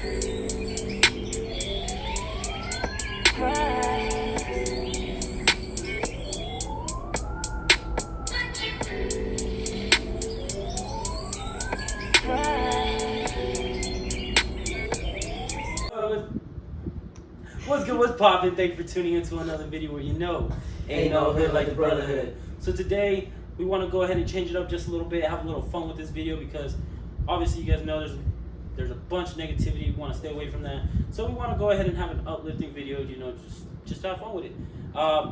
What's good, what's poppin'? Thanks for tuning into another video where you know ain't no hood like the Brotherhood. So today we want to go ahead and change it up just a little bit, have a little fun with this video because obviously you guys know there's a bunch of negativity. We want to stay away from that. So we want to go ahead and have an uplifting video, you know, just have fun with it.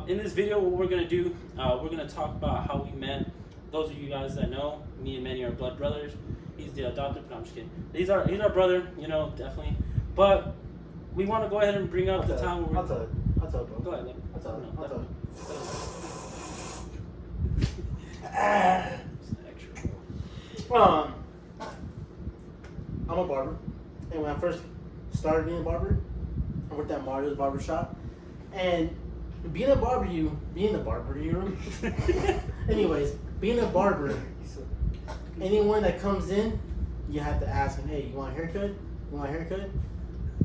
In this video, what we're gonna do, we're gonna talk about how we met. Those of you guys that know, me and Manny are blood brothers. He's the adopted. No, I'm just kidding. He's our brother, you know, definitely. But we want to go ahead and bring up the time where I'll tell it. Bro. Go ahead. I'll tell it. I'm a barber, and when I first started being a barber, I worked at Mario's barber shop, and being a barber, anyways, being a barber, anyone that comes in, you have to ask him, hey, you want a haircut?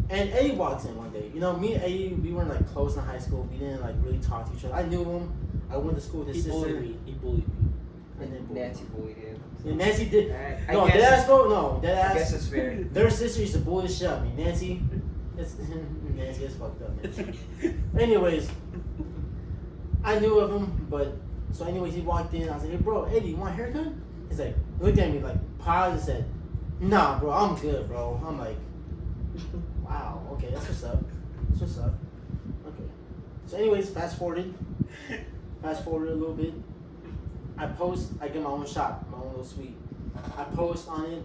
And Eddie walks in one day. You know, me and Eddie, we weren't like close in high school. We didn't like really talk to each other. I knew him. I went to school with his sister. He bullied me. And then Nancy bullied him. Yeah, Nancy did. I guess it's fair. Their sister used to bully the shit out of me. Nancy is fucked up, man. Anyways, I knew of him, but so anyways, he walked in. I was like, hey, bro, Eddie, you want a haircut? He's like, looked at me like, paused and said, nah, bro, I'm good, bro. I'm like, wow, okay, that's what's up. Okay. So anyways, fast forward a little bit. I get my own shop, my own little suite. I post on it.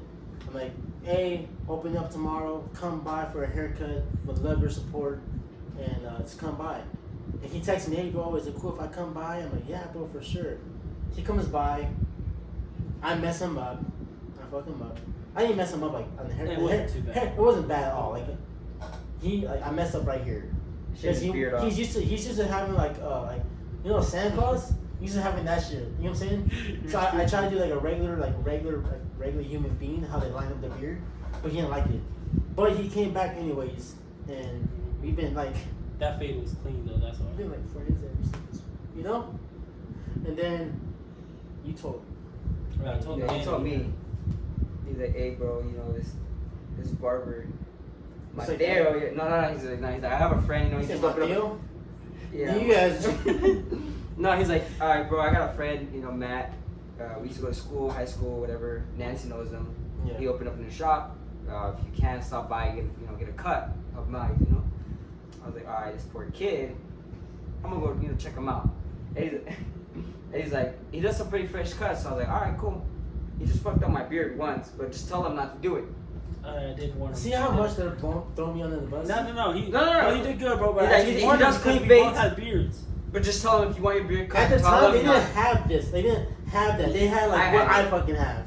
I'm like, hey, open up tomorrow. Come by for a haircut. Would love your support. And just come by. And he texts me, hey, bro, is it cool if I come by? I'm like, yeah, bro, for sure. He comes by. I mess him up. I fuck him up. I didn't mess him up like on the hair. It wasn't too bad. It wasn't bad at all. Like I messed up right here. He's used to having like you know, Santa Claus. He's used to having that shit. You know what I'm saying? So I try to do like a regular human being, how they line up the beard, but he didn't like it. But he came back anyways, and we've been like. That fade was clean though. That's all. We've been like friends ever since, you know. And then you told. Right, I told he told me. He's like, hey, bro, you know this barber. Mateo. Like, no. He's like, I have a friend. You know, he's just Mateo. Yeah. You guys. No, he's like, all right, bro. I got a friend. You know, Matt. We used to go to school, high school, whatever. Nancy knows him. Yeah. He opened up in the shop. If you can, stop by, get a cut of mine. You know. I was like, all right, this poor kid. I'm gonna go, check him out. And he's like, he does some pretty fresh cuts. So I was like, all right, cool. He just fucked up my beard once, but just tell him not to do it. I did want to see how much they're throwing me under the bus. No. He did good, bro. But he does clean fades. We both had beards. But just tell him if you want your beard cut. At the time, they didn't have this. They didn't have that. They had like what I fucking have.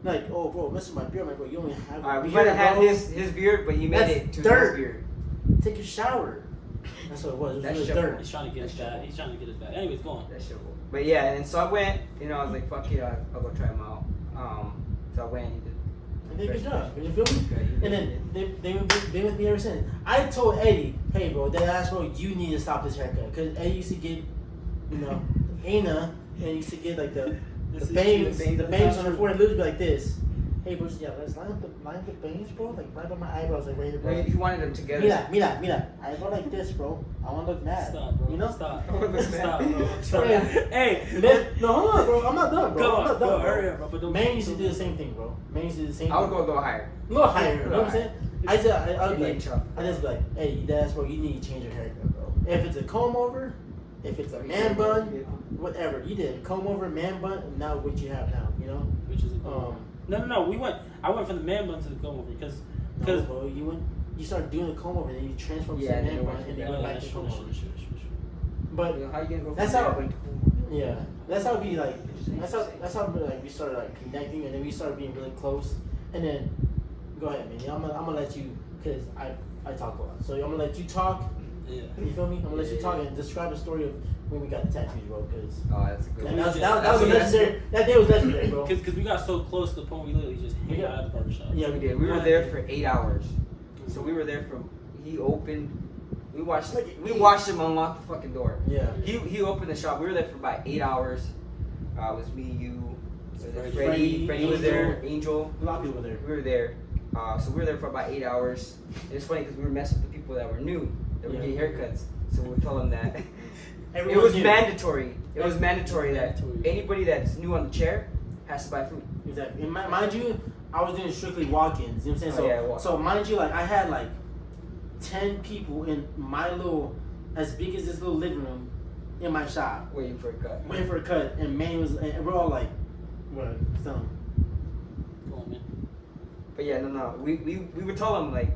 Like, oh, bro, messing my beard, bro. You only have. All right, we might have had his beard, but he made it to dirt. his beard. Take a shower. That's what it was. It was dirt. He's trying to get his back. Anyways, go on. That shit. But yeah, and so I went. I was like, fuck it, I'll go try him out. So I went. And they did a good job. You feel me? And then they've been with me ever since. I told Eddie, hey, bro, that ass bro, you need to stop this haircut because Eddie used to get, Ana, and used to get like the bangs on her forehead, literally be like this. Hey, bro, yeah, let's line up the bangs, bro, like right by my eyebrows, like right here, bro. He wanted them together. Mira. I go like this, bro. I want to look mad. Stop, bro. You know? Stop, bro. Hey, no, hold on, bro. I'm not done, bro. I'm not done, hurry up, bro. Man used to do the same thing, bro. I would go a little higher. A little higher, you know what I'm saying? I just be like, hey, that's bro, you need to change your haircut, bro. If it's a comb over, if it's a man bun, whatever. You did comb over, man bun, and now what you have now, you know? Which is a No. I went from the man bun to the comb over because bro, you started doing the comb over, and then you transformed to the man bun, and then you went back to comb over. But how you gonna go? That's how we like. That's how like we started like connecting, and then we started being really close. And then, go ahead, man. I'm gonna let you, cause I talk a lot, so I'm gonna let you talk. Yeah. You feel me? I'm gonna let you talk and describe the story of when we got the tattoos, bro. Cause that's a good one. That was legendary. That day was legendary, bro. Because we got so close to the point we literally just hit out of the barbershop. Yeah, we did. We were there for 8 hours. So we were there from. He opened. We watched him unlock the fucking door. Yeah. He opened the shop. We were there for about 8 hours. It was me, you, Freddie was there, Angel. A lot of people were there. We were there. So we were there for about 8 hours. It was funny because we were messing with the people that were new, that were getting haircuts. So we would tell them that it was mandatory. It was mandatory that anybody that's new on the chair has to buy food. Exactly. And mind you, I was doing strictly walk-ins. You know what I'm saying? So mind you, like I had like 10 people in my little, as big as this little living room, in my shop, Waiting for a cut. And Manny was, and we're all like, what? So. But yeah, no. We would tell them like,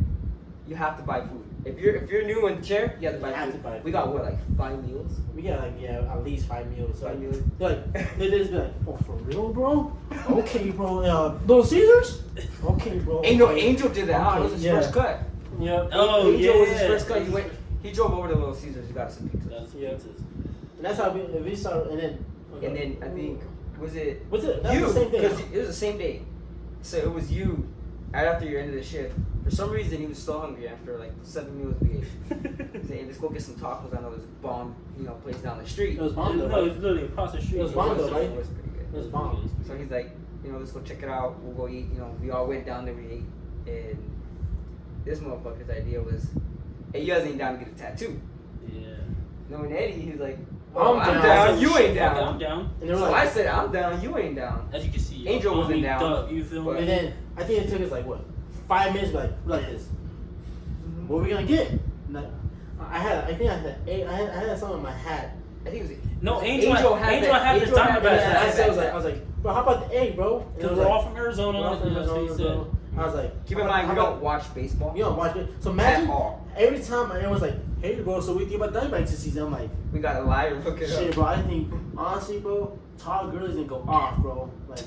you have to buy food. If you're new in the chair, you have to buy food. We got what, like 5 meals? We got like at least 5 meals. 5 meals. Like they just be like, oh for real, bro? Okay, bro. Little Caesars? Okay, bro. Angel did that. Okay, It was his first cut. Yep. Oh, Angel was his first cut. He drove over to Little Caesars. He got some pizza. And that's how we started. And then I think was it What's it? That you? was the same Because thing. it was the same day. So it was you. Right after your end of the shift. For some reason, he was still hungry after like 7 meals we ate. He said, hey, let's go get some tacos. I know there's a bomb, place down the street. It was bomb though. No, it's literally across the street. It was bomb though, right? It was pretty good. It was bomb. So he's like, let's go check it out. We'll go eat. We all went down there, we ate. And this motherfucker's idea was, hey, you guys ain't down to get a tattoo. Yeah. Knowing Eddie, he's like, I'm I'm down. down. You ain't Yeah, I'm down. down. And they were So like, I said, I'm down. You ain't down. As you can see, Angel wasn't down. Up, you feel me? and then I think it took us like what, 5 minutes, like this. What are we gonna get? Like, I think I had something in my hat. I think it was. No, Angel had the And Diamondbacks. I was like, bro, how about the egg, bro? And it Because was we're like, all from Arizona. we're all from and that's what he Arizona, said. bro. I was like, Keep in mind, we don't watch baseball. You don't watch it. So imagine At all. every time everyone's like, hey, bro, so we think about Diamondbacks this season. I'm like, We got a liar. Look it shit, up. bro. I think honestly, bro, Todd Gurley's gonna go off, bro. Like,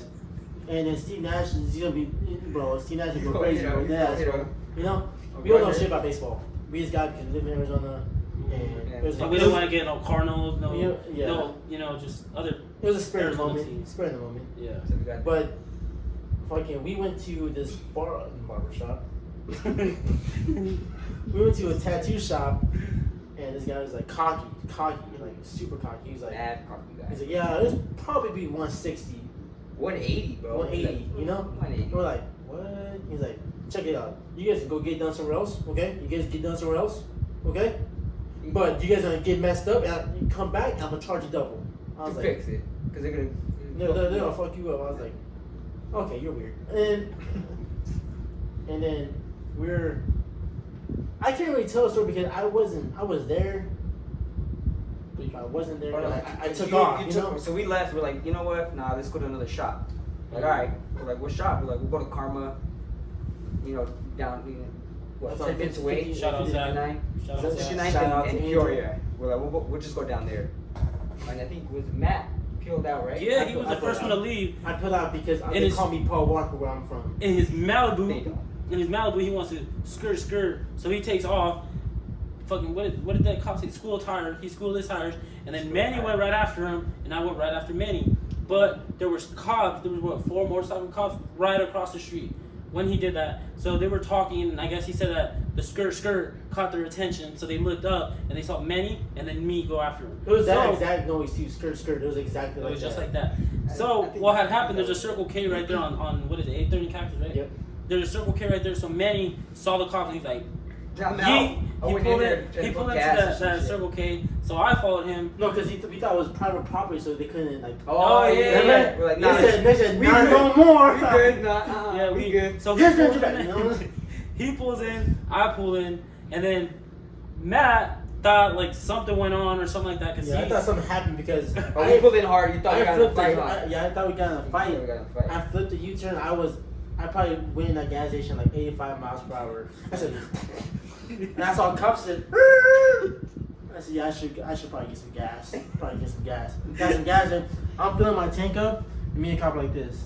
and then Steve Nash is gonna be, bro. Steve Nash is gonna go crazy, bro. Yeah, bro. You know, we don't know shit about baseball. We just got because we live in Arizona, and it was, And we don't want to get no Cardinals, Yeah. no, just other. It was a spur of the Arizona moment. teams. Spur of the moment. Yeah. So we got. But fucking, we went to this barber shop. We went to a tattoo shop, and this guy was like cocky, like super cocky. He was like, Bad cocky guy. he's like, yeah, this probably be 160, 180, bro. 180, you know? 180. We're like, what? He's like, check it out. You guys can go get done somewhere else, okay? You guys get done somewhere else, okay? But you guys are gonna get messed up, and you come back, and I'm gonna charge you double. I was To like, fix it, because they're gonna. they're gonna fuck you up. I was like, okay, you're weird. And then I can't really tell a story because I was there, but I wasn't there. I took off, you know? So we left. We're like, you know what? Nah, let's go to another shop. Like, all right. We're like, what shop? We're like, we'll go to Karma. Down. What? That's 10 like minutes 50, away. Shout out Zach. 59. Shout out Shout Zach. 59th Shout out and to Peoria. We're like, we'll just go down there. And I think it was Matt peeled out, right? Yeah, he was the first one to leave. I pulled out because they call me Paul Walker where I'm from. In his They Malibu, don't. he wants to skirt. So he takes off. Fucking what did that cop say? School tires. He schooled his tires, and then Manny went right after him, and I went right after Manny. But there was cops. There was 4 motorcycle cops right across the street when he did that. So they were talking, and I guess he said that the skirt caught their attention. So they looked up and they saw Manny and then me go after him. It was that So- exact noise too. Skirt. It was exactly It like was that. just like that. So what had happened? There's a Circle K right there on what is it? 830 Cactus, right? Yep. There's a Circle K right there. So Manny saw the cops and he's like, I'm he out. I went in pulled there in. to He put pulled into gas or that some shit. Circle K. So I followed him. No, because we thought it was private property, so they couldn't like. Oh, yeah. Remember? We're like, They nah, said, we not good. no more. We good. Nah, Yeah, we good. So Yes, he pulls Mr. in, You know? he pulls in, I pull in, and then Matt thought like something went on or something like that because Yeah, I thought something happened because Oh, we pulled in hard. You thought we got in a flipped fight, it. huh? Yeah, I thought we got in a fight. We got in a fight. I flipped the U-turn. I probably went in that gas station like 85 miles per hour. I said, and I saw cops said, I said, yeah, I should probably get some gas. Got some gas in. I'm filling my tank up, and me and cop like this.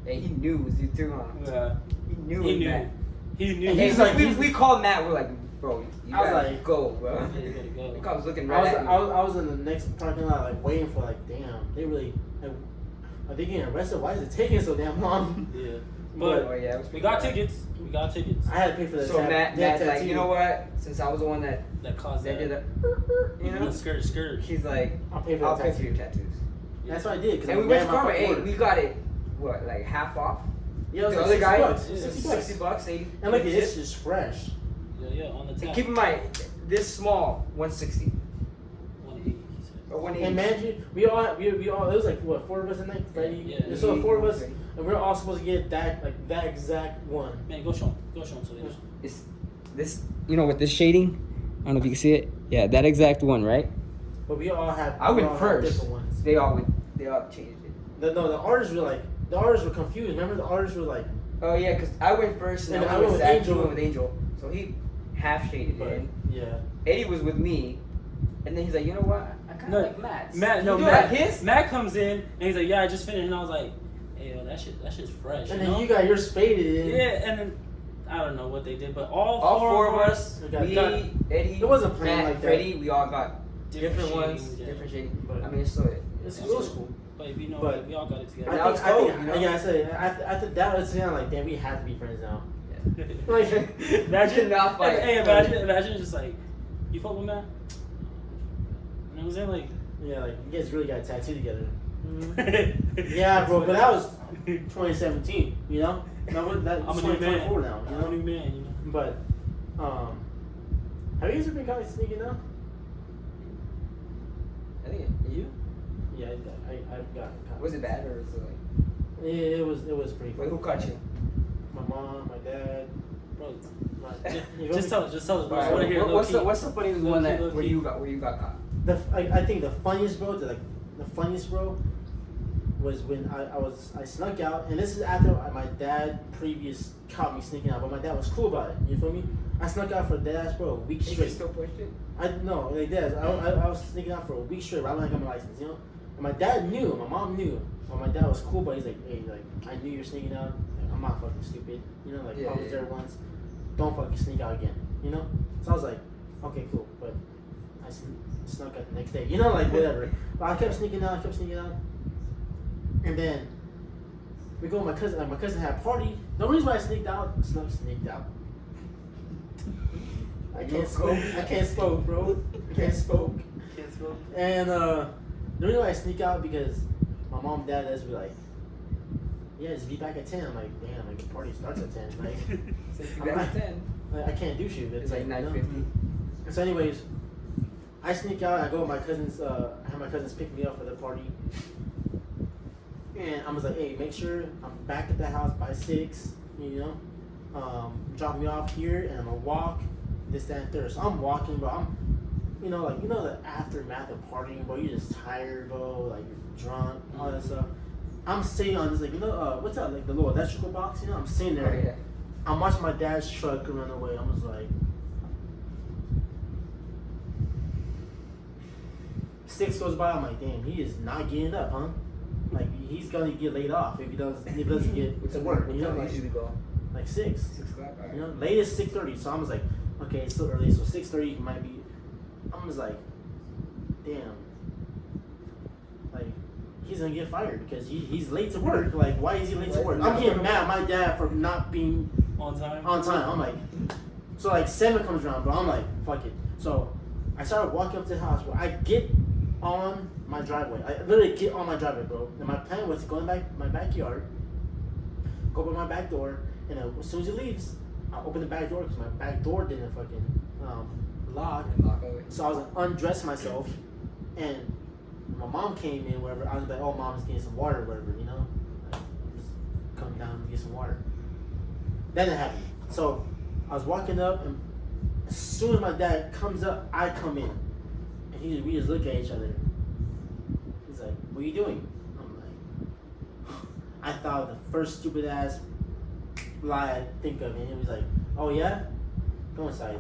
Hey, he knew it was you too, huh? Yeah. He knew He it, knew. man. He knew. And Hey, he's like- we called Matt. We're like, bro, you I was gotta like- go, bro. Yeah, you gotta go. The cop was looking I right was, at me. I was in the next parking lot, like waiting for, like, damn, they really, like, are they getting arrested? Why is it taking so damn long? Yeah. But Oh yeah, it was we got bad. tickets. We got tickets. I had to pay for the So Matt's like, tattoo. you know what? Since I was the one that That caused did that. the, you know, Skirt. he's like, I'll pay for I'll the pay tattoo. for your tattoos. That's what I did. Cause And I we went to ran my Karma. fucking Hey, order. we got it. What, like half off? Yeah, it was The like other 60 guy, bucks. Yeah. 60 bucks. $60, 80. And look, Legit. it's just fresh. Yeah, on the And tap. keep in mind, this small, 160 180, he said. or 180. And imagine we all it was like what 4 of us in there, Freddie. Yeah. So 4 of us, Okay. and we are all supposed to get that exact one. Man, go show him. Go show him so they know. It's this, you know, with this shading. I don't know if you can see it. Yeah, that exact one, right? But we all have. I we went all have first. different ones. They all changed it. The artists were like confused. Remember the artists were like, Oh yeah, because I went first and And I I went with went with Zach. He Angel. went with Angel, so he half shaded but, it. yeah. Eddie was with me, and then he's like, you know what? I kind of like Matt's. Matt, You do Matt, like his? Matt comes in and he's like, yeah, I just finished, and I was like, hey, yo, that shit's fresh. And you then know? you got yours faded. And Yeah, and then I don't know what they did, but all All four four of us, We got- me, got- Eddie, It wasn't planned Matt, like that. Freddie, we all got different ones, shadings, yeah. different shading. But- I mean, it's so It's Yeah, it was so- cool. But you know, But- we all got it together. Now it's cold, you know? Yeah, I said after that was like, damn, we have to be friends now. Yeah. Like, Imagine, Not fight. hey, imagine just like, you fuck with Matt? You know what I'm saying? Like, yeah, like you guys really got a tattoo together. yeah, Yeah, bro, but that was 2017. You know, that's I'm a new man. 2024 now. You I'm a know, new man, you know. but have you guys ever been caught sneaking out? I think you? Yeah, I've gotten caught. Was it bad or was it like? Yeah, it was pretty. Wait, who fun. caught you? My mom, my dad. Bro, My, you just tell us, bro. I Alright, want to hear what's low-key. the funniest Low one key, that low where key. you got caught? I think the funniest, bro, the funniest, bro, was when I snuck out, and this is after my dad previous caught me sneaking out, but my dad was cool about it. You feel me? I snuck out for deadass, bro, a week You straight. still pushed it? I no, like that. I was sneaking out for a week straight right when I got my license, you know. And my dad knew, my mom knew, but my dad was cool. But he's like, hey, like I knew you're sneaking out. Like, I'm not fucking stupid, you know. Like Yeah, I was yeah. there once. Don't fucking sneak out again, you know. So I was like, okay, cool. But I snuck out the next day, you know, like whatever. But I kept sneaking out, and then we go with my cousin. Like my cousin had a party. The reason why I sneaked out. I can't smoke, bro. I can't smoke. Can't smoke. And the reason why I sneak out because my mom and dad does be like, yeah, just be back at 10. I'm like, damn, like the party starts at 10. Like, So if you I'm got not- 10. I can't do shit. It's like you know? 9:50. And so anyways, I sneak out. I go with my cousins. I have my cousins pick me up for the party. And I was like, hey, make sure I'm back at the house by 6. You know, drop me off here, and I'm gonna walk this, that, and third. So I'm walking, bro. I'm, you know, the aftermath of partying, bro. You're just tired, bro. Like you're drunk, all that stuff. I'm sitting on this, like, you know, what's that, like the little electrical box, you know? I'm sitting there. Oh, yeah. I'm watching my dad's truck run away. I was like, 6 goes by. I'm like, damn, he is not getting up, huh? Like he's gonna get laid off if he doesn't get to work. You know, What time like, you usually go? like 6. 6 o'clock. Alright. You know, latest 6:30. So I was like, okay, it's still early. So 6:30 might be. I was like, damn. Like he's gonna get fired because he's late to work. Like why is he late to work? I'm getting mad at my dad for not being On time. on time. I'm like, so like 7 comes around, bro. I'm like, fuck it. So I started walking up to the house, bro. I get on my driveway. I literally get on my driveway, bro. And my plan was to go in my backyard, go by my back door, and as soon as he leaves, I open the back door because my back door didn't fucking lock. Knock over. So I was like, undress myself, and my mom came in, whatever. I was like, oh, mom's getting some water, whatever, you know? Like, just come down and get some water. That didn't happen. So I was walking up, and as soon as my dad comes up, I come in. And we just look at each other. He's like, what are you doing? I'm like, I thought of the first stupid ass lie I'd think of, and he was like, oh yeah? Go inside.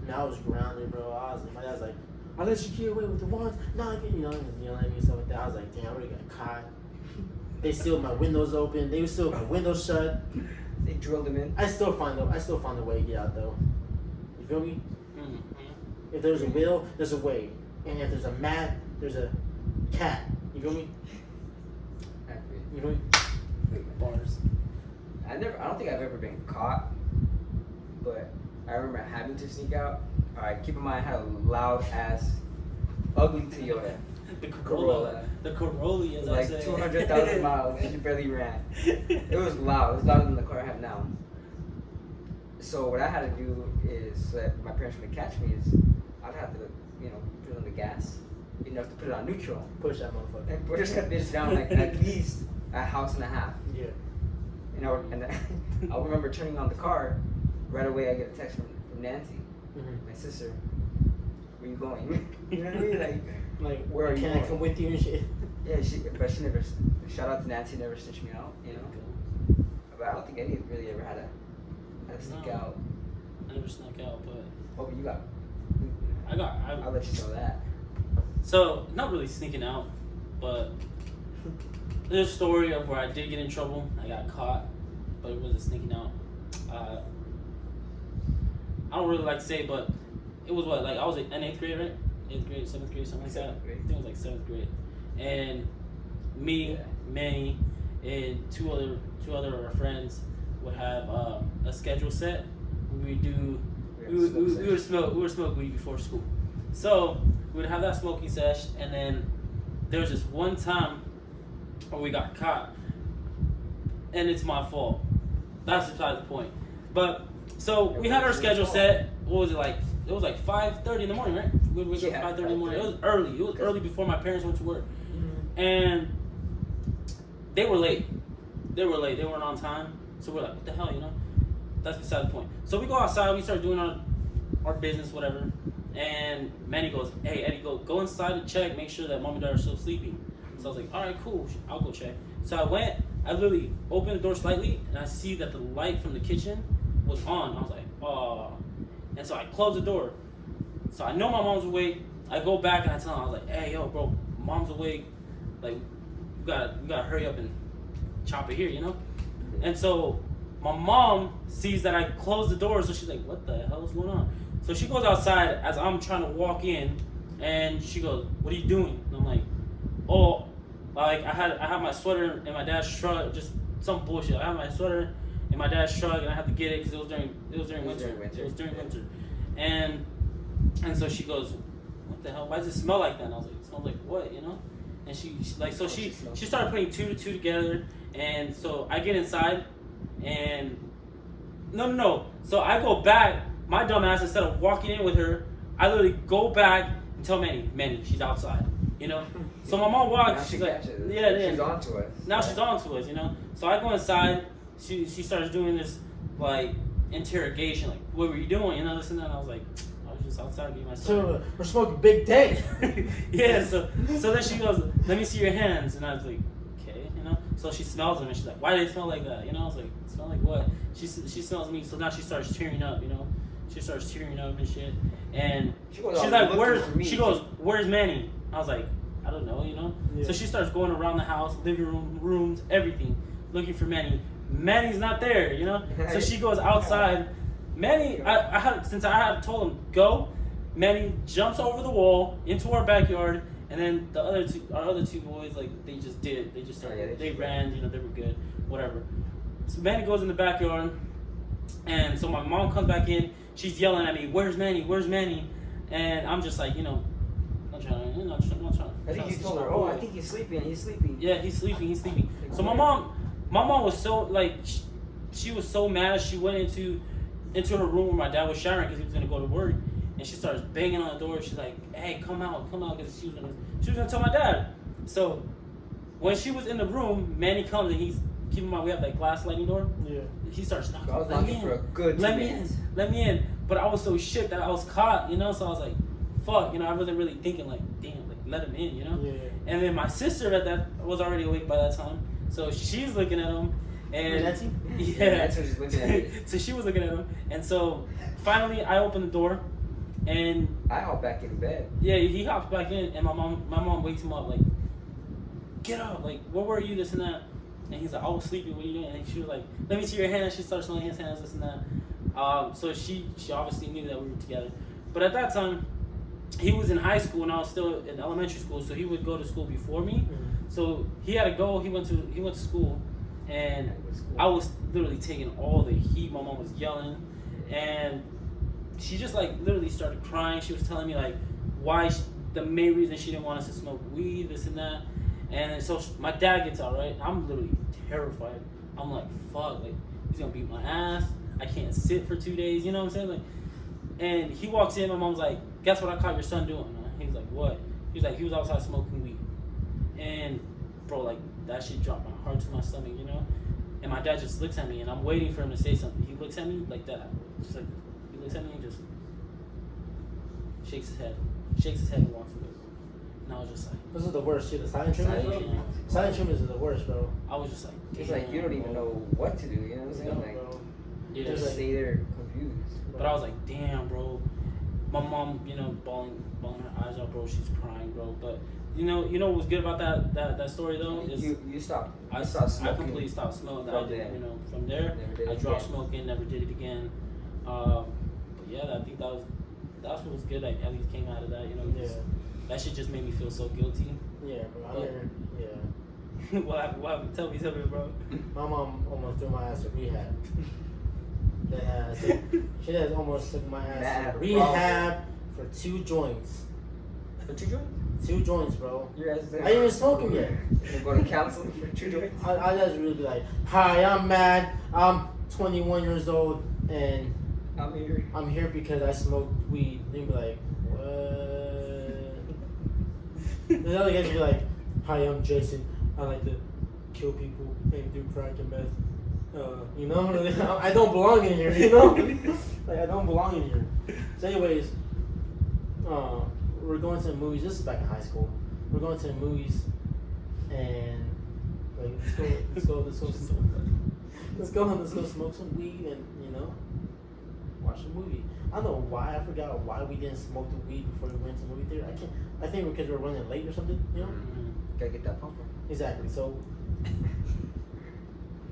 And I was grounded, bro. My dad was like, I let you get away with the ones. No, you know, yelling at me and stuff like that. I was like, damn, I already got caught. They sealed my windows open. They sealed my windows shut. They drilled him in. I still find a way to get out though. You feel me? Mm-hmm. If there's a will, there's a way. And if there's a mat, there's a cat. You feel me? You feel me? Bars. I don't think I've ever been caught, but I remember having to sneak out. All right, keep in mind, I had a loud ass, ugly Toyota. The Corolla. The Corolla, as I like say. 200,000 miles, and it barely ran. It was loud. It was louder than the car I have now. So what I had to do is, so that my parents wouldn't catch me, is I'd have to, put on the gas. You have to put it on neutral. Push that motherfucker. And push that bitch down like at least a house and a half. Yeah. And I remember turning on the car. Right away, I get a text from Nancy, my sister. Where you going? You know what I mean? Like where are you Can going? I come with you and shit? Yeah, but she never. Shout out to Nancy, never stitched me out. But I don't think any really ever had a sneak out. I never snuck out, but. Oh, but you got. I'll let you know that. So not really sneaking out, but there's a story of where I did get in trouble. I got caught, but it wasn't sneaking out. I don't really like to say, but it was what, like I was in 8th grade, right? 8th grade, 7th grade, something like that. I think it was like 7th grade. And me, Manny, and two other of our friends would have a schedule set. We would smoke weed before school. So we would have that smoking sesh, and then there was this one time where we got caught, and it's my fault. That's beside the point. But so we had our schedule set. What was it like? It was like 5:30 in the morning, right? We wake up 5:30 in the morning. It was early. It was early before my parents went to work, and they were late. They weren't on time. So we're like, what the hell, That's beside the point. So we go outside. We start doing our business, whatever. And Manny goes, hey, Eddie, go inside and check, make sure that mom and dad are still sleeping. So I was like, all right, cool, I'll go check. So I went, I literally opened the door slightly, and I see that the light from the kitchen was on. I was like, oh. And so I closed the door. So I know my mom's awake. I go back and I tell her, I was like, hey, yo, bro, mom's awake. Like, you gotta hurry up and chop it here, And so my mom sees that I closed the door, so she's like, what the hell is going on? So she goes outside as I'm trying to walk in, and she goes, what are you doing? And I'm like, oh, like I had my sweater in my dad's truck, just some bullshit. I had my sweater in my dad's truck, and I had to get it because it was during winter. It was during winter. And so she goes, what the hell? Why does it smell like that? And I was like, it smells like what, And she started putting two to two together, and so I get inside, and no. So I go back. My dumb ass, instead of walking in with her, I literally go back and tell Manny, she's outside, So my mom walks, she's like, yeah. She's on to us. Now she's on to us, So I go inside, she starts doing this, like, interrogation, like, what were you doing, this and that, and I was like, I was just outside getting my So we're smoking big day. Yeah, so then she goes, let me see your hands, and I was like, okay, So she smells them, and she's like, why do they smell like that, I was like, smell like what? She smells me, so now she starts tearing up, She starts tearing up and shit, and she's like, where's Manny? I was like, I don't know, Yeah. So she starts going around the house, living room, rooms, everything, looking for Manny. Manny's not there, So she goes outside. Manny, I had told him go. Manny jumps over the wall into our backyard, and then our other two boys, like they just did it. They just started. They ran, they were good, whatever. So Manny goes in the backyard, and so my mom comes back in. She's yelling at me, "Where's Manny? Where's Manny?" And I'm just like, not trying. I think you told her, "Oh, I think he's sleeping. He's sleeping." Yeah, he's sleeping. So my mom was so like, she was so mad. She went into her room where my dad was showering because he was gonna go to work, and she starts banging on the door. She's like, "Hey, come out," because she was gonna tell my dad. So when she was in the room, Manny comes and he's. Keep in mind, we have that glass sliding door. Yeah. He starts knocking. I was knocking for a good 2 minutes. Let me in. But I was so shit that I was caught, So I was like, fuck, I wasn't really thinking like, damn, like let him in, Yeah. And then my sister was already awake by that time, so she's looking at him, and Nancy? Yeah. That's what she's looking at. So she was looking at him, and so finally I opened the door, and I hop back in bed. Yeah, he hops back in, and my mom wakes him up like, get up, like where were you, this and that. And he's like, I was sleeping, what are you doing? And she was like, let me see your hands. She starts smelling his hands, this and that. So she obviously knew that we were together. But at that time, he was in high school and I was still in elementary school, so he would go to school before me. Mm-hmm. So he had to go, he went to school, and I was literally taking all the heat. My mom was yelling, and she just like literally started crying. She was telling me like the main reason she didn't want us to smoke weed, this and that. And then so my dad gets out, right? I'm literally terrified. I'm like, fuck, like he's gonna beat my ass. I can't sit for 2 days. You know what I'm saying? Like, and he walks in. My mom's like, guess what I caught your son doing? He's like, what? He's like, he was outside smoking weed. And bro, like that shit dropped my heart to my stomach, you know. And my dad just looks at me, and I'm waiting for him to say something. He looks at me like that, just like he looks at me and just shakes his head and walks away. And I was just like, this is the worst shit. The silent treatment, bro. Silent treatment is the worst, bro. I was just like, it's like you don't even know what to do. You know what I'm saying? Like, yeah, just like, stay there confused. but I was like, damn, bro. My mom, you know, bawling her eyes out, bro. She's crying, bro. But you know what was good about that story though is you stopped. I completely stopped smoking. From there. You know, from there I dropped smoking, never did it again. But yeah, I think that's what was good. Like at least came out of that. You know, Yeah. that shit just made me feel so guilty. Yeah, bro. Yeah. What happened? Tell me, bro. My mom almost threw my ass to rehab. She has almost took my ass to rehab for 2 joints. For 2 joints? 2 joints, bro. Your ass is there. I didn't even smoke them yet. You go to counseling for 2 joints? I just really be like, hi, I'm Matt. I'm 21 years old, and I'm here because I smoked weed. They'd be like, what? The other guys would be like, hi, I'm Jason. I like to kill people and do crack and meth. You know, I don't belong in here, you know? Like, I don't belong in here. So anyways, we're going to the movies. This is back in high school. We're going to the movies, and like, let's go smoke some weed and, you know, watch a movie. I don't know why, I forgot why we didn't smoke the weed before we went to the movie theater. I think because we were running late or something, you know? Mm-hmm. Gotta get that pump up. Exactly. So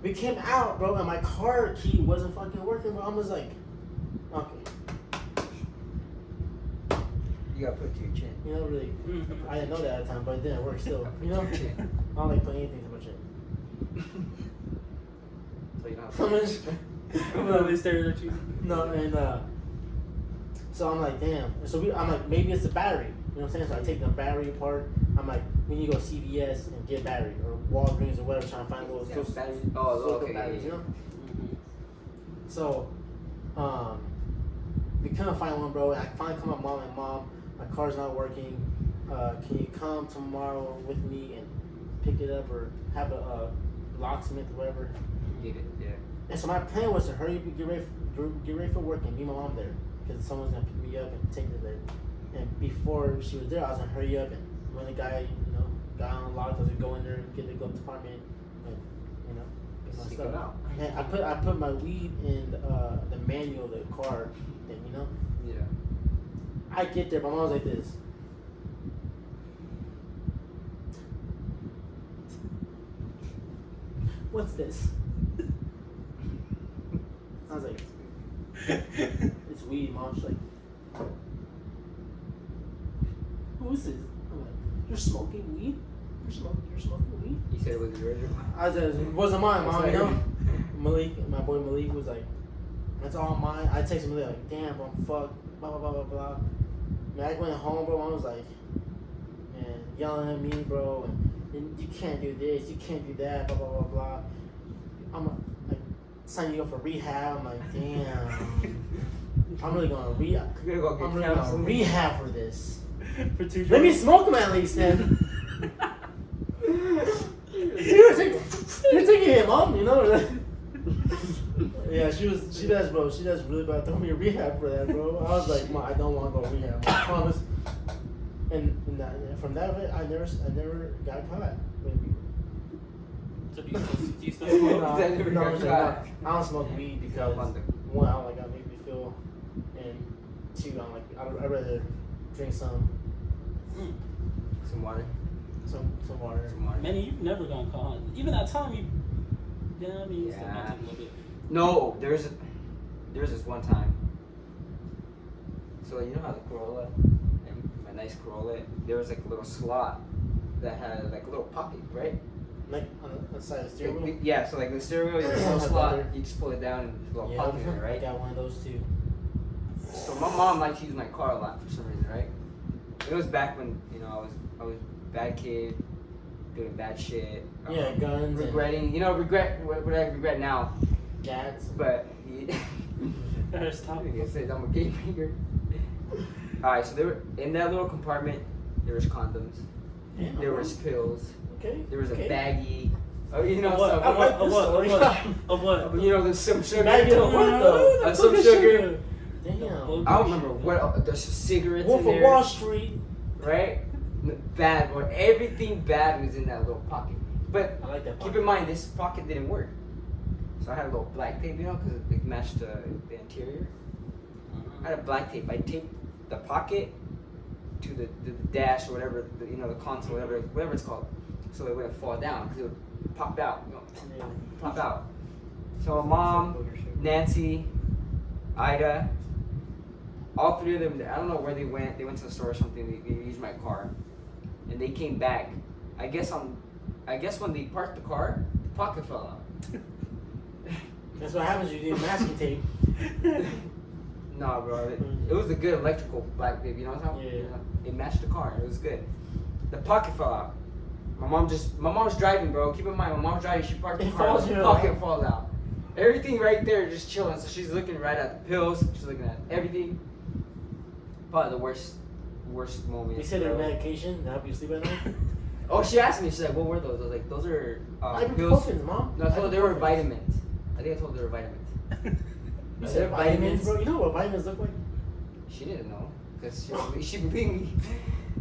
we came out, bro, and my car key wasn't fucking working, bro. I was like, okay. You gotta put it to your chin. You know, really, I didn't know that at the time, but it didn't work still. You know? I don't like putting anything to my chin. So you don't I'm have just, I'm really staring at you. no, and so I'm like, damn. So I'm like, maybe it's the battery. You know what I'm saying? So I take the battery apart. I'm like, we need to go CVS and get battery, or Walgreens or whatever, trying to find little batteries. batteries, you know? So, we couldn't find one, bro. I finally called my mom, and mom, my car's not working. Can you come tomorrow with me and pick it up, or have a locksmith or whatever? Get it, yeah. And so my plan was to hurry up and get ready for work and meet my mom there, because someone's gonna pick me up and take her there. And before she was there, I was gonna hurry up, and when the guy, you know, got unlocked, I was gonna go in there and get the glove department, and, you know, get my Stick stuff it out. And I put my weed in the manual of the car thing, you know. Yeah. I get there, my mom's like this. What's this? I was like, it's weed, Mom. She's like, who's this? I'm like, you're smoking weed? You're smoking weed? You said it was yours? I said, it wasn't mine, Mom, you Sorry. know? Malik, my boy Malik was like, that's all mine. I texted Malik, like, damn, bro, I'm fucked, blah, blah, blah, blah, blah. Man, I went home, bro, Mom was like, man, yelling at me, bro, and you can't do this, you can't do that, blah, blah, blah, blah. I'm like, signing you up for rehab. I'm like, damn. I'm really going to rehab for this. For 2 Let me joints. smoke them at least then. You're taking it, Mom, you know? Yeah, she does, bro. She does really bad. Throw me a rehab for that, bro. I was like, Mom, I don't want to go to rehab. I promise. And from that event, I never got caught. So do you still smoke? No, I don't smoke weed because one, I don't like how it makes me feel, and two, I'm like, I'd rather drink some water. Some water. Manny, you've never gone caught. Even that time you, yeah, I mean, you still might Yeah. take a little bit. No, there's this one time. So you know how the Corolla, my nice Corolla, there was like a little slot that had like a little pocket, right? Like on the side of the steering wheel? Yeah, so like the steering wheel, there's no slot. You just pull it down and there's a little pocket in it, I right? got one of those too. So my mom likes to use my car a lot for some reason, right? It was back when I was a bad kid, doing bad shit. Yeah, guns. Regretting, regret what I regret now. Cats. But Stop he it. says I'm a gay finger. Alright, so there were in that little compartment. There was condoms. Yeah. There was pills. Okay. There was a okay. baggie. Oh, you know Of what? some- Of what? Of what? story. Of what? You know, there's some sugar. Baggie of what though? Some sugar. Damn. I don't remember what. There's cigarettes Wolf in of there, Wall Street. right? Bad, bro. Everything bad was in that little pocket. But I like that. keep in mind, this pocket didn't work. So I had a little black tape, because it matched the interior. I had a black tape. I taped the pocket to the dash or whatever, the console, whatever it's called, so it wouldn't fall down because it would pop out. Pop out. So my mom, Nancy, Ida, all three of them, I don't know where they went. They went to the store or something. They used my car, and they came back. I guess when they parked the car, the pocket fell out. That's what happens when you do masking tape. Nah, bro. It was a good electrical black tape. You know what I'm talking about? Yeah. It matched the car. It was good. The pocket fell out. My mom was driving, bro. Keep in mind, my mom's driving. She parked the It car. falls The here. pocket falls out. Everything right there just chilling. So she's looking right at the pills. She's looking at everything. Probably the worst moment. They said they're bro. medication to help you sleep at night. Oh, she asked me. She's like, "What were those?" I was like, "Those are pills." Ibuprofen, mom. No, I told her they were Ibuprofen. vitamins. I think I told her they were vitamins. You They're said vitamins, bro. You know what vitamins look like? She didn't know because she believed me.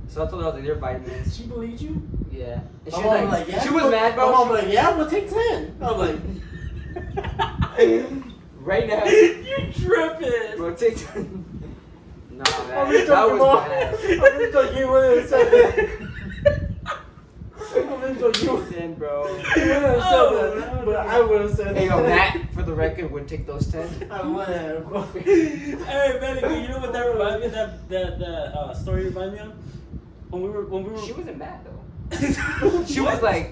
So I told her I was like, "They're vitamins." She believed you? Yeah. And My she mom was like, yeah. she was mad, bro. My mom was like, yeah, we'll take 10. I'm like, Right now. You tripping? Bro, take 10. Nah, I'm man. gonna That was mom. bad. I'm gonna tell you what it said. I'm gonna tell you what 10, bro. you would have said that, but I would have said Hey, yo, that. Matt, for the record, would take those 10. I would have, bro. Hey, man, you know what that reminded me? That story reminded me of? When we were. She wasn't mad, though. She was like,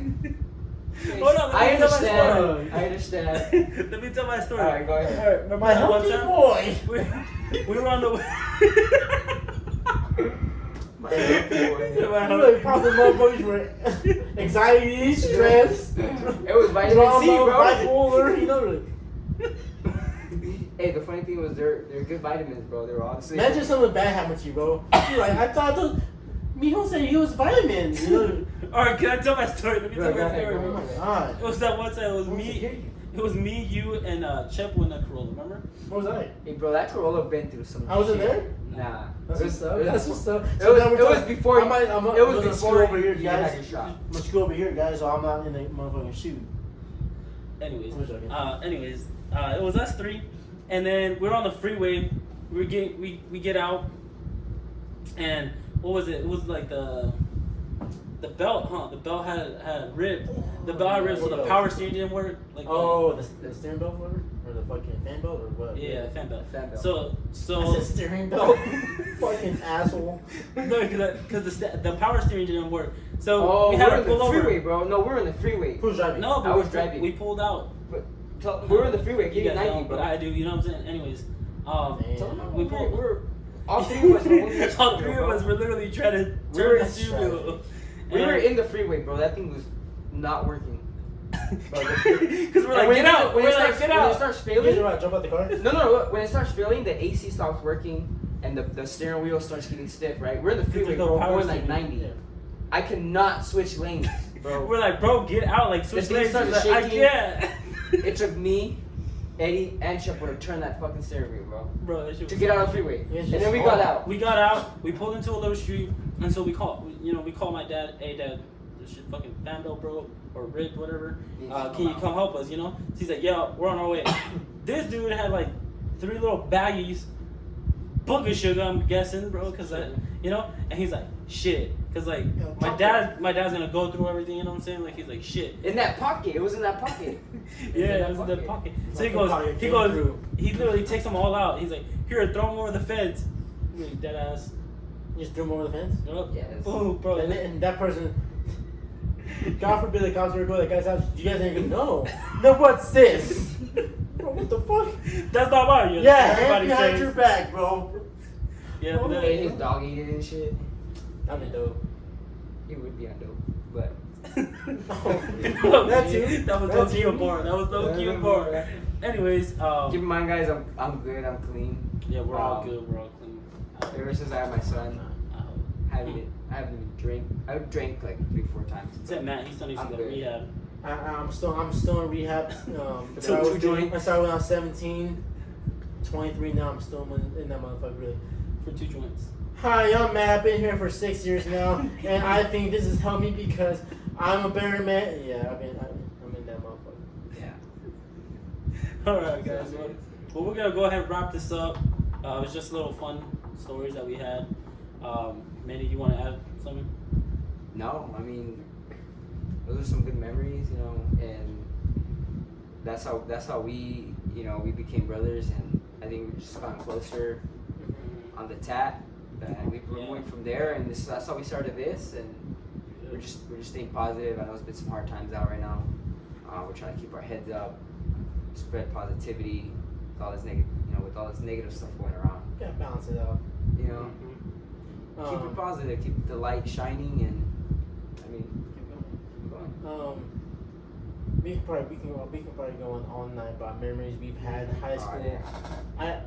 Hold on, I let me tell my understand. story. I understand. Let me tell my story. Alright, go ahead. Remember My that one healthy time? boy. We were on the My healthy boy. I'm like, probably motherfuckers were anxiety, stress, It was vitamin drama, C, bro. bipolar, you know. Like, Hey, the funny thing was they're good vitamins, bro. They were honestly. imagine something bad happened to you, bro. You're like, I thought those. Mijo said he was vitamins. You know? Alright, can I tell my story? Let me tell Go my ahead, story. Oh my god. It was that one time. It was What was me. it? It was me, you, and Chep in that Corolla. Remember? What was that? Hey, bro, that Corolla been through some. I wasn't shit. there? Nah. That's what's up. It That's was, what's up. it was, now we're it was talking- before. I'm it was gonna before scoot over here, you had guys. your shot. I'm gonna scoot over here, guys, so I'm not in the motherfucking shoe. Anyways, I'm joking. it was us three, and then we're on the freeway. We get out, and what was it? It was like the belt, huh? The belt had ripped. The belt had ripped, so the power steering didn't work. Like Oh, the steering belt, whatever, or the fucking fan belt, or what? yeah, fan belt. Fan belt. So I said steering belt. Fucking asshole. no, because the power steering didn't work. So Oh, we we had were to in the pull over. freeway, bro. No, we were in the freeway. Who's driving? No, but I was we- driving. We pulled out. We were in the freeway. Give You me guys 90, don't, bro. but I do. You know what I'm saying? Anyways, Damn. Tell them we we pulled. were all three of us. Were holding the All steering three wheel, of bro. us were literally trying to We turn were- the steering wheel. We were in the freeway, bro. That thing was not working. Because we're like, And get out. When We're it like, starts, get when it out. starts You guys failing, are about to jump out the car? no. When it starts failing, the AC stops working and the steering wheel starts getting stiff. Right? We're in the freeway, There's no bro. power Going like steering. 90. Yeah. I cannot switch lanes, bro. We're like, bro, get out. Like, switch thing lanes. started He's like, I shaking. can't. It took me, Eddie, and Shepard to turn that fucking steering wheel, bro. Bro, that shit To was get out of the freeway. Yeah, it's And just then we small. got out. We got out. We pulled into a little street, and so we called my dad. Hey, dad, this shit fucking fan belt broke or ripped, whatever. Can you come help us? You know? So he's like, yeah, we're on our way. This dude had like 3 little baggies, book of sugar. I'm guessing, bro, because you know. And he's like, shit, because like my dad's gonna go through everything. You know what I'm saying? Like he's like, shit. In that pocket. It was in that pocket. Yeah, it was in the pocket. So he Pocket came goes, through. he literally takes them all out. He's like, here, throw them over the fence. Really dead ass. You just threw him over the fence? Yup. Yes. Oh, bro. And that person, God forbid the cops were going to the guy's house. You guys ain't gonna know. No, what's this? Bro, what the fuck? That's not Mario. Yeah, hands Everybody behind says- your back, bro. Yeah, but Hey, his dog eat it and shit. I'm a dope. He would be on dope, but. No, That too. That was no cute bar. That was no cute bar. Anyways, Keep in mind, guys, I'm good. I'm clean. yeah, we're all good. We're all clean. Ever since I had my son, I I haven't even drank. I drank like 3-4 times. Except Matt, he still needs to I'm go to good. rehab. I'm still in rehab. I started when I was 17, 23 now. I'm still in that motherfucker really. For 2 joints. Hi, I'm Matt. I've been here for 6 years now, and I think this has helped me because I'm a better man. Yeah, I'm in that motherfucker. Yeah. All right, guys. Well, we're gonna go ahead and wrap this up. It was just little fun stories that we had. Manny, you want to add something? No, I mean, those are some good memories, you know, and that's how we, you know, we became brothers, and I think we just gotten closer on the tat, and we went from there, and that's how we started this, and we're just staying positive. I know it's been some hard times out right now. We're trying to keep our heads up, spread positivity with all this negative stuff going around. Gotta balance it out. You know, keep it positive, keep the light shining, and I mean, keep going. We can probably go on all night about memories we've had in high school. Yeah.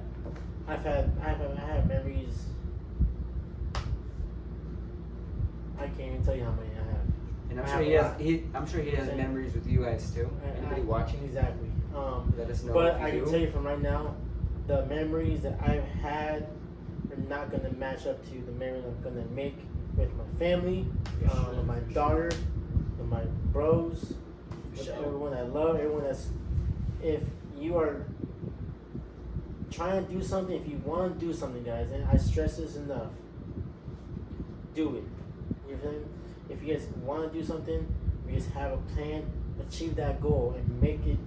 I have memories. I can't even tell you how many I have. And I'm sure he has Same. memories with you guys too. Anybody watching? Exactly. Let us know. But if I you can do. tell you from right now, the memories that I've had are not gonna match up to the memories I'm gonna make with my family, with my daughter, with my bros, with everyone I love, everyone that's. If you are trying to do something, if you want to do something, guys, and I stress this enough, do it. You feel me? If you guys want to do something, you just have a plan, achieve that goal, and make it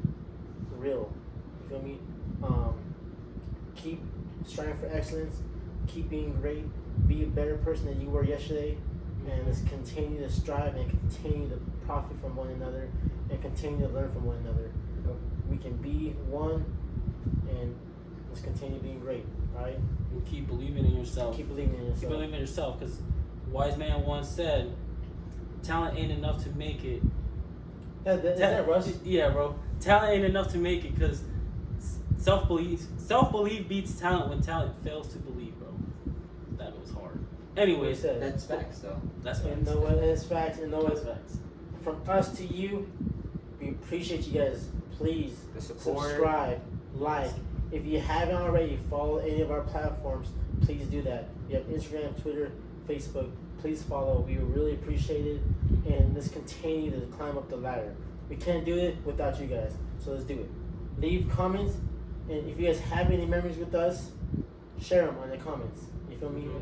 real. You feel me? Keep striving for excellence, keep being great, be a better person than you were yesterday, and let's continue to strive and continue to profit from one another and continue to learn from one another. We can be one, and let's continue being great. All right? And keep believing in yourself. Keep believing in yourself. Keep believing in yourself, because wise man once said, "Talent ain't enough to make it." Is that Russ? Yeah, bro. Talent ain't enough to make it, because self-belief beats talent when talent fails to believe, bro. That was hard. Anyways, That's facts, though. that's facts. And know what? It's facts. And know That's what? facts. From us to you, we appreciate you guys. Please The support. subscribe, like. If you haven't already, follow any of our platforms. Please do that. We have Instagram, Twitter, Facebook. Please follow. We would really appreciate it. And let's continue to climb up the ladder. We can't do it without you guys. So let's do it. Leave comments. And if you guys have any memories with us, share them in the comments. You feel me? You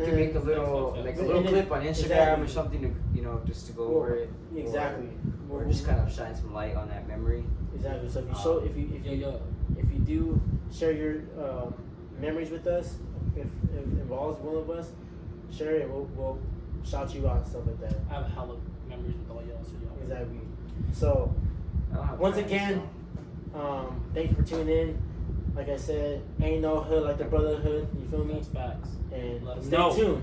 can make a little clip on Instagram exactly. or something to, you know, just to go over it. Exactly. Or just kind of shine some light on that memory. Exactly. So if you do share your memories with us, if it involves one of us, share it. We'll shout you out and stuff like that. I have hella memories with all y'all, so y'all. Exactly. So once again, thank you for tuning in. Like I said, ain't no hood like the Brotherhood. You feel me? That's facts. And Let us stay know. tuned.